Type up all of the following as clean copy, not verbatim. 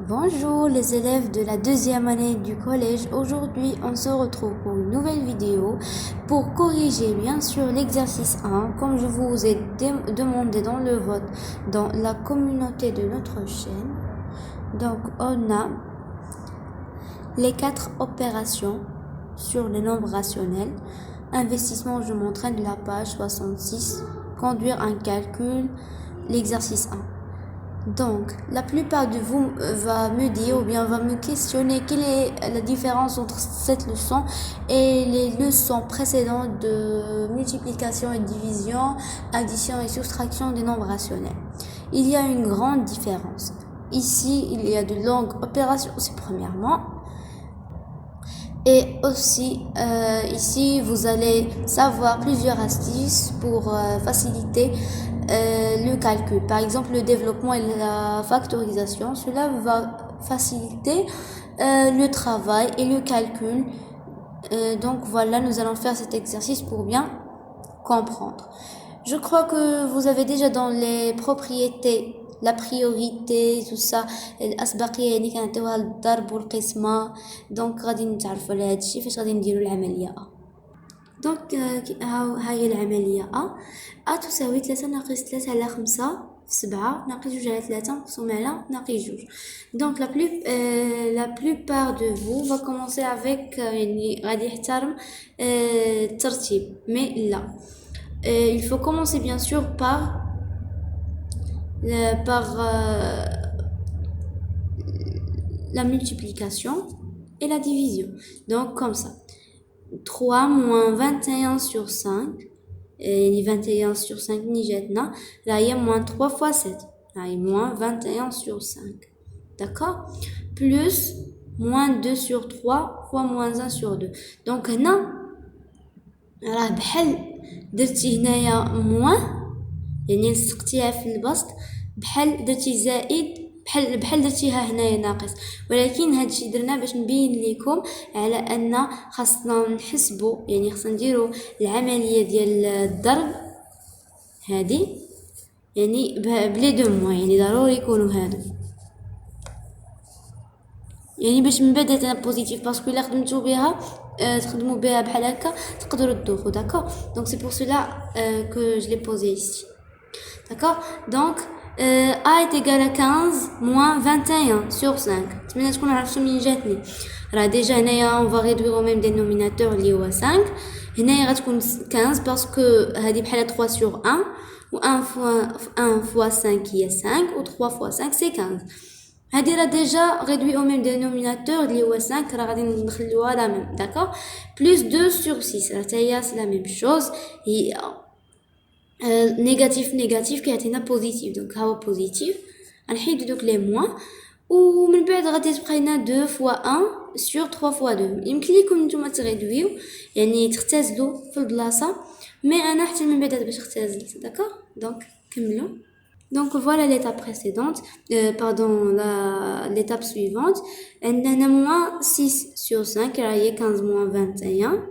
Bonjour les élèves de la deuxième année du collège. Aujourd'hui, on se retrouve pour une nouvelle vidéo pour corriger bien sûr l'exercice 1 comme je vous ai demandé dans le vote dans la communauté de notre chaîne. Donc, on a les 4 opérations sur les nombres rationnels. Investissement, je m'entraîne de la page 66. Conduire un calcul, l'exercice 1. Donc, la plupart de vous va me dire ou bien va me questionner quelle est la différence entre cette leçon et les leçons précédentes de multiplication et division, addition et soustraction des nombres rationnels. Il y a une grande différence. Ici, il y a de longues opérations, c'est premièrement. Et aussi, ici, vous allez savoir plusieurs astuces pour faciliter le calcul. Par exemple, le développement et la factorisation. Cela va faciliter le travail et le calcul. Donc voilà, nous allons faire cet exercice pour bien comprendre. Je crois que vous avez déjà dans les propriétés la priorité tout ça الاسبقيه يعني كنعطيوها للضرب والقسمه دونك غادي نتعرفوا على هذا الشيء فاش غادي نديروا العمليه ا دونك ها هي العمليه ا تساوي 3 ناقص 3 على 5 في 7 ناقص 2 على 3 مقسوم على ناقص 2 دونك la plupart de vous va commencer avec يعني غادي يحترم الترتيب mais là il faut commencer bien sûr par la multiplication et la division. Donc comme ça. 3 moins 21 sur 5. Et 21 sur 5 نيجاتنا. Là il y a moins 3 fois 7. Là il y a moins 21 sur 5. D'accord? Plus moins 2 sur 3 fois moins 1 sur 2. Donc هنا راه بحال درتي هنايا moins يعني لصقتيها في البسط بحال درتي زائد بحال درتيها هنايا ناقص ولكن هادشي درنا باش نبين لكم على ان خاصنا نحسبوا يعني خاصنا نديروا العمليه ديال الضرب هذه يعني بلي دو موا يعني ضروري يكونوا هادو يعني باش من بعد انا بوزيتيف باسكو الا خدمتو بها تخدموا بها بحال هكا تقدروا تدوخوا داكور دونك سي بور سولا que je l'ai posé ici. D'accord? Donc, A est égal à 15 moins 21 sur 5. تمنى تكونوا عرفتوا منين جاتني. راه ديجا هنايا on va réduire au même dénominateur اللي هو 5. هنايا غتكون 15 باسكو هذه بحال 3 sur 1 و 1 fois 5 هي 5 و 3 fois 5 c'est 15. هذه راه ديجا réduit au même dénominateur اللي هو 5 راه غادي نخليوها لا ميم داكور plus 2 sur 6 راه حتى هي c'est la même chose هي négatif كيعطينا بوزيتيف دونك ها هو بوزيتيف غنحيدو دوك لي موان ومن بعد غادي تبقى لنا 2 fois 1 sur 3 fois 2 يمكن لكم نتوما تغيدويو يعني تختزلوا في البلاصه مي انا حتى من بعد باش اختزلت داكور دونك كملوا. Donc voilà l'étape précédente, l'étape suivante. On a moins 6 sur 5, là il y a 15 moins 21.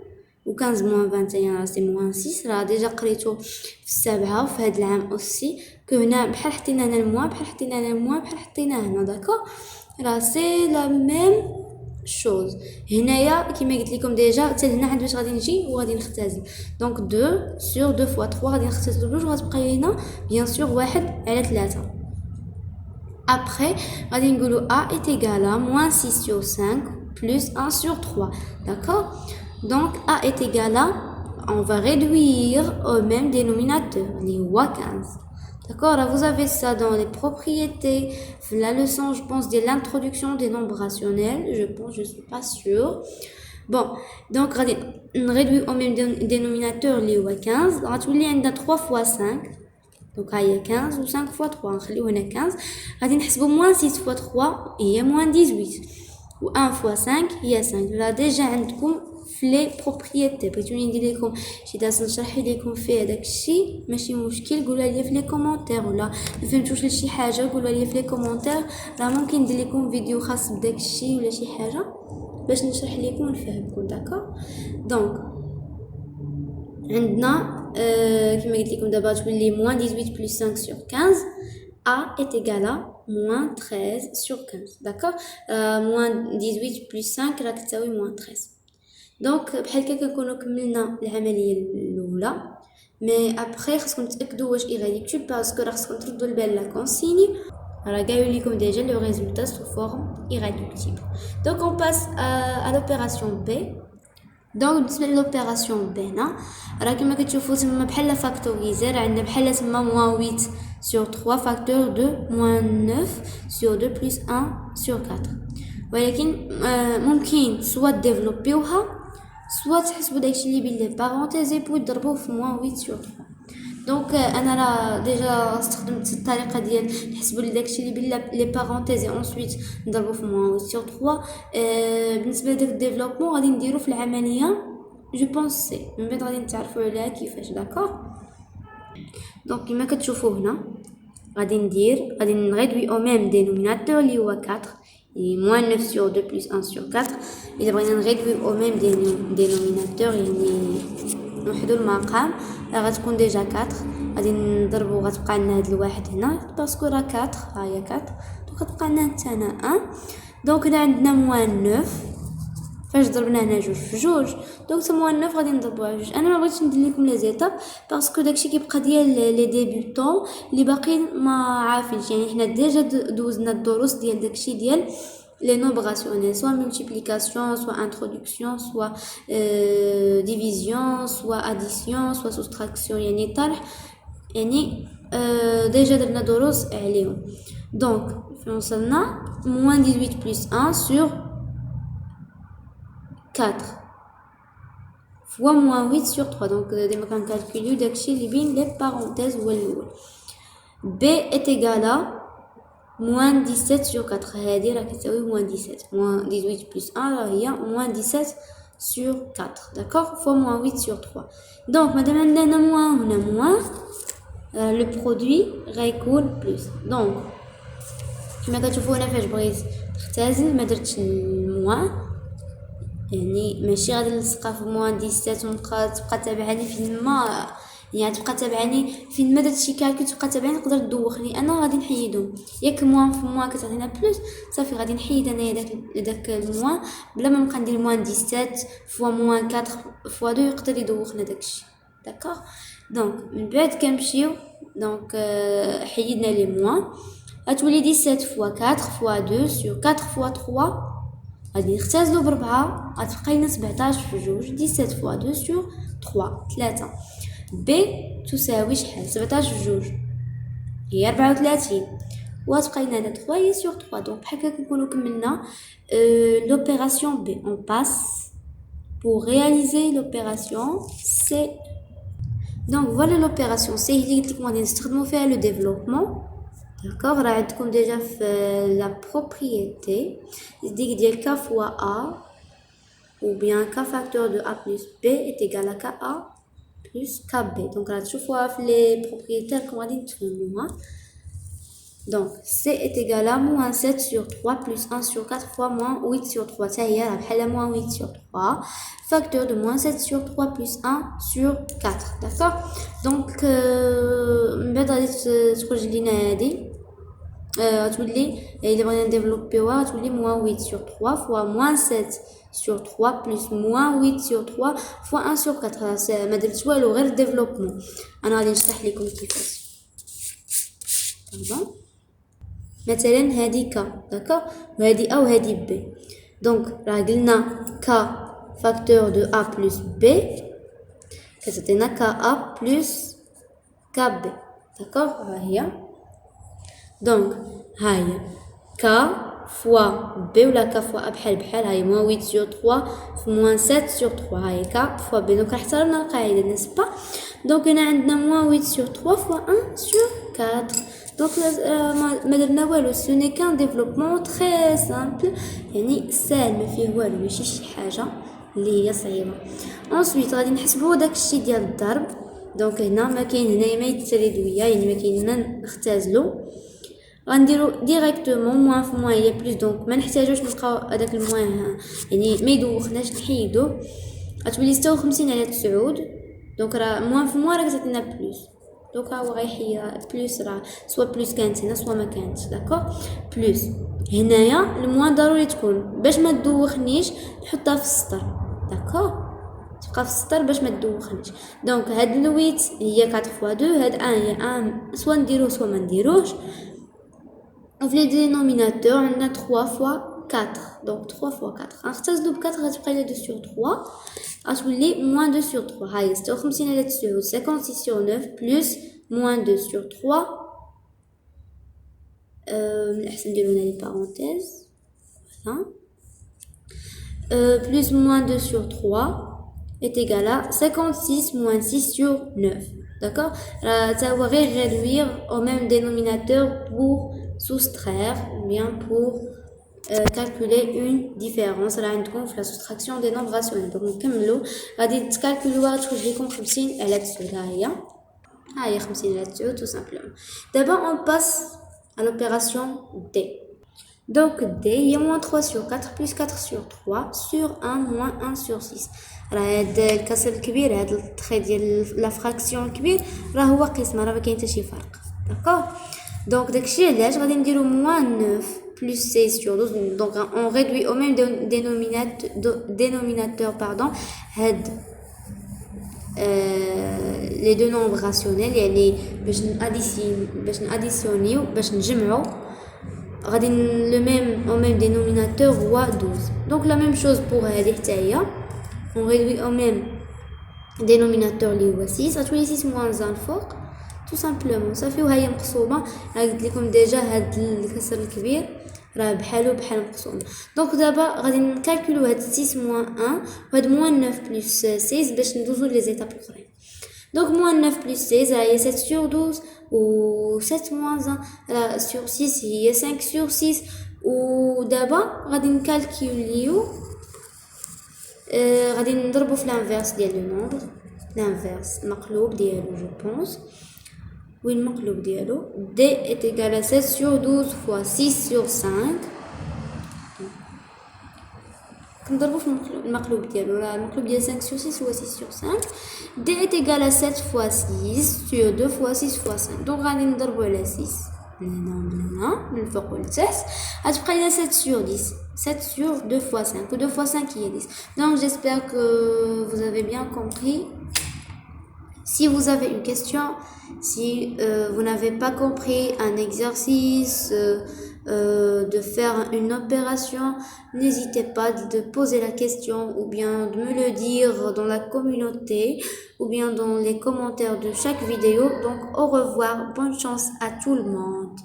و 15 moins 21 c'est moins 6 راه ديجا قريتو في السابعه وفي هذا العام aussi que هنا بحال حطينا هنا الموا بحال حطينا هنا الموا بحال حطينا هنا داكور راه سي لا ميم شوز هنايا كيما قلت لكم ديجا حتى هنا عند باش غادي نجي وغادي نختزل دونك 2 sur 2 fois 3 غادي نختزلو بجوج وغتبقى لينا بيان سور 1 على 3 après غادي نقولوا a est égal à moins 6 sur 5 plus 1 sur 3 d'accord. Donc A est égal à, on va réduire au même dénominateur, les 15. D'accord, là vous avez ça dans les propriétés, la leçon je pense de l'introduction des nombres rationnels, je pense, je suis pas sûre. Bon, donc on réduit au même dénominateur les 15, on a 3 fois 5, donc il y a 15 ou 5 fois 3, on a 15, on a moins 6 fois 3, il y a moins 18, ou 1 fois 5, il y a 5, là déjà عندكم في لي بروبريتي بغيتوني ندير لكم شي درس نشرح لكم فيه داك الشيء ماشي مشكل قولوا لي في لي كومونتير ولا ما فهمتوش لشي حاجه قولوا لي في لي كومونتير راه ممكن ندير لكم فيديو خاص بداك الشيء ولا شي حاجه باش نشرح لكم ونفهمكم داكور دونك عندنا كما قلت لكم دابا تولي moins 18 plus 5 sur 15 a est égal à moins 13 sur 15. D'accord, moins 18 plus 5 راك تساوي moins 13. دونك بحال هكا كنكونوا كملنا العمليه الاولى. مي ابخي خصكم تاكدوا واش ايغاليتيود باسكو راه خصكم تردوا البال لا كونسيني راه قالوا لكم ديجا لو ريزولتا سو فورم ايغاليتيبل. دونك اون باس à l'opération B. دونك بالنسبه للوبيراسيون بي هنا راه كما كتشوفوا تما بحال فاكتوريزي، راه عندنا بحال تما موان 8 sur 3 فاكتور دو موان 9 sur 2 بلس 1 sur 4. ولكن ممكن سوا ديفلوبيوها سوا تحسبوا داكشي اللي بين لي بارونتيز بو تضربوه في موان 8 sur 3. دونك انا راه ديجا استخدمت الطريقه ديال نحسبوا لي داكشي اللي بين لي بارونتيز اونسويت نضربو في موان 8 sur 3. بالنسبه لداك الديفلوبمون غادي نديرو في العمليه جو بونس سي من بعد غادي نتعرفوا عليها كيفاش. داكوغ، دونك كما كتشوفوا هنا غادي نغيدوي او ميم دينوميناتور اللي هو 4 et moins 9 sur 2 plus 1 sur 4. إذا بغينا نغيدوي au même dénominateur يعني نوحدو المقام راه غتكون ديجا 4 غادي نضربو غتبقى لنا هاد الواحد هنا باسكو راه 4 ها هي 4 دونك غتبقى لنا حتى هنا 1. دونك هنا عندنا موان 9 فاش ضربنا هنا جوج في جوج دونك تا موان 9 غادي نضربوها جوج. انا ما بغيتش ندير لكم لي زيتاب باسكو داكشي كيبقى ديال لي ديبيوتون اللي باقيين ما عارفينش، يعني حنا ديجا دوزنا الدروس ديال داكشي ديال les nombres rationnels, soit multiplication, soit introduction, soit division, soit addition, soit soustraction. يعني طرح يعني ديجا درنا دروس عليهم. دونك فين وصلنا moins 18 plus 1 sur 4 fois moins 8 sur 3. دونك ديما كنكالكوليو داكشي اللي بين لي بارونتيز هو الاول. b est égal à moins 17 sur 4 هادي راه كتساوي moins 17 moins 18 plus 1 راه هي moins 17 sur 4. d'accord fois moins 8 sur 3. donc مادام عندنا هنا moins هنا moins le produit غيكون plus. donc كما كتشوفوا هنا فاش بغيت نختزل ما درتش الموان يعني ماشي غادي نلصقها في moins 17 تبقى تابعني فين ما يعني تبقى تابعني فين ما درت شي كالكول تبقى تابعني تقدر تدوخني. انا غادي نحيدهم ياك موان في موان كتعطينا بلوس صافي غادي نحيد انايا داك الموان بلا ما نبقى ندير موان 17 فوا موان 4 فوا 2 يقدر يدوخنا داكشي. داكوغ دونك من بعد كنمشيو دونك حيدنا لي موان غتولي 17 فوا 4 فوا 2 سور 4 فوا 3 غادي نختزلو بربعة غتبقى لنا 17 في جوج 17 فوا 2 سور 3 b تساوي شحال 17 في جوج هي 34 وغتبقى لنا هنا 3 هي سور 3. دونك بحال هكا كنكونو كملنا l'opération B. on passe pour réaliser l'opération C. donc voilà l'opération C اللي قلت لكم غادي نستخدمو فيها لو ديفلوبمون. d'accord راه عندكم ديجا في لا بروبريتي ديك ديال k fois a ou bien k facteur de a plus b est égal à ka plus kb. donc راه تشوفوها في لي بروبريتير كون غادي نتفهموها. donc c est égal à moins 7 sur 3 plus 1 sur 4 fois moins 8 sur 3 حتى هي راه بحال moins 8 sur 3 facteur de moins 7 sur 3 plus 1 sur 4. d'accord donc من بعد غادي تخرج لينا هادي غتولي الا بغينا نديفلوبيوها غتولي moins 8 sur 3 fois moins 7 sur 3 plus moins 8 sur 3 fois 1 sur 4. ما درت والو غير ديفلوبمون. انا غادي نشرح لكم كيفاش. طبعا مثلا هذه ك داكوغ وهذه ا وهذه ب. دونك راه قلنا ك فاكتور دو ا بلس ب كتعطينا ك ا بلس ك ب. داكوغ ها هي دونك ها هي ك فوا b ولا ك فوا a بحال هاي moins 8 sur 3 في moins 7 sur 3 هاي ك فوا b. دونك احترمنا القاعده نسبه. دونك هنا عندنا moins 8 sur 3 فوا 1 sur 4. دونك ما درنا والو سو ني كان ديفلوبمون تري سامبل يعني سهل ما فيه والو ماشي شي حاجه اللي هي صعيبه. انسويت غادي نحسبوا داكشي ديال الضرب. دونك هنا ما كاين هنايا ما يتسردويا يعني ما كاين هنا نختازلو غنديرو ديريكتومون موان في موان هي بلس. دونك ما نحتاجوش نلقاو هذاك الموان يعني ما يدوخناش نحيدوه غتولي 56 على 9. دونك راه موان في موان راه كتعطينا بلس Donc هو رايح بلوس راه سوا بلوس كانت هنا سوا ما كانتش داكوغ بلوس هنايا الموان ضروري تكون باش ما تدوخنيش نحطها في السطر داكوغ تبقى في السطر باش ما تدوخنيش. دونك هاد الويت هي 4 فوا 2 هاد ان هي ان سوا نديروه سوا ما نديروهش. وفي لي دينوميناتور عندنا 3 فوا 4 دونك 3 فوا 4 غنختزلو ب 4 غتبقى لي 2 سور 3 غتولي موان 2 سور 3 هاهي 56 على 9 56 سور 9 بلس موان 2 سور 3 من الأحسن نديرو هنا لي بارونتيز فوالا plus moins 2 sur 3 est égal à 56 moins 6 sur 9. D'accord? Ça va réduire au même dénominateur pour soustraire, ou bien pour calculer une différence. Là, on la soustraction des nombres rationnels. Donc, comme l'eau, on va calculer 50 على 9 هي 50 على 9 tout simplement. D'abord, on passe à l'opération D. Donc D il y a moins 3 sur 4 plus 4 sur 3 sur 1 moins 1 sur 6. هذا الكسر الكبير هذا التخي ديال لا فراكسيون الكبير راه هو قسمه راه ما كاين حتى شي فرق داكوغ. دونك داكشي علاش غادي نديرو moins 9 plus 16 sur 12 donc on réduit au même dénominateur pardon هاد les deux nombres rationnels يعني باش ناديسيونيو باش نجمعو غادي le même au même dénominateur هو 12. Donc la même chose pour هذه حتى هي on réduit au même dénominateur اللي هو 6 غتولي 6 moins 1 الفوق tout simplement صافي وهي مقسومه. قلت لكم ديجا هاد الكسر الكبير راه بحالو بحال مقسوم. دونك دابا غادي نكالكولو هاد 6 moins 1 وهاد moins 9 plus 16 باش ندوزو لي زيتاب الاخرين. Donc moins 9 plus 16 هي 7 sur 12 و 7 moins 1 sur 6 هي 5 sur 6 و دابا غادي نكالكوليو غادي نضربو في الانفيرس ديال لو نومبر الانفيرس المقلوب ديالو جو بونس وين المقلوب ديالو d est égal à 7 sur 12 fois 6 sur 5 كنضربو في المقلوب ديالو راه المقلوب ديال 5 sur 6 هو 6 sur 5 d est égal à 7 fois 6 sur 2 fois 6 fois 5 دونك غادي نضربو على 6 هنا من الفوق والتحت غتبقى لنا 7 sur 10 7 sur 2 fois 5 ou 2 fois 5 qui est 10. Donc j'espère que vous avez bien compris. Si vous avez une question, si vous n'avez pas compris un exercice, de faire une opération, n'hésitez pas de poser la question ou bien de me le dire dans la communauté ou bien dans les commentaires de chaque vidéo. Donc au revoir, bonne chance à tout le monde.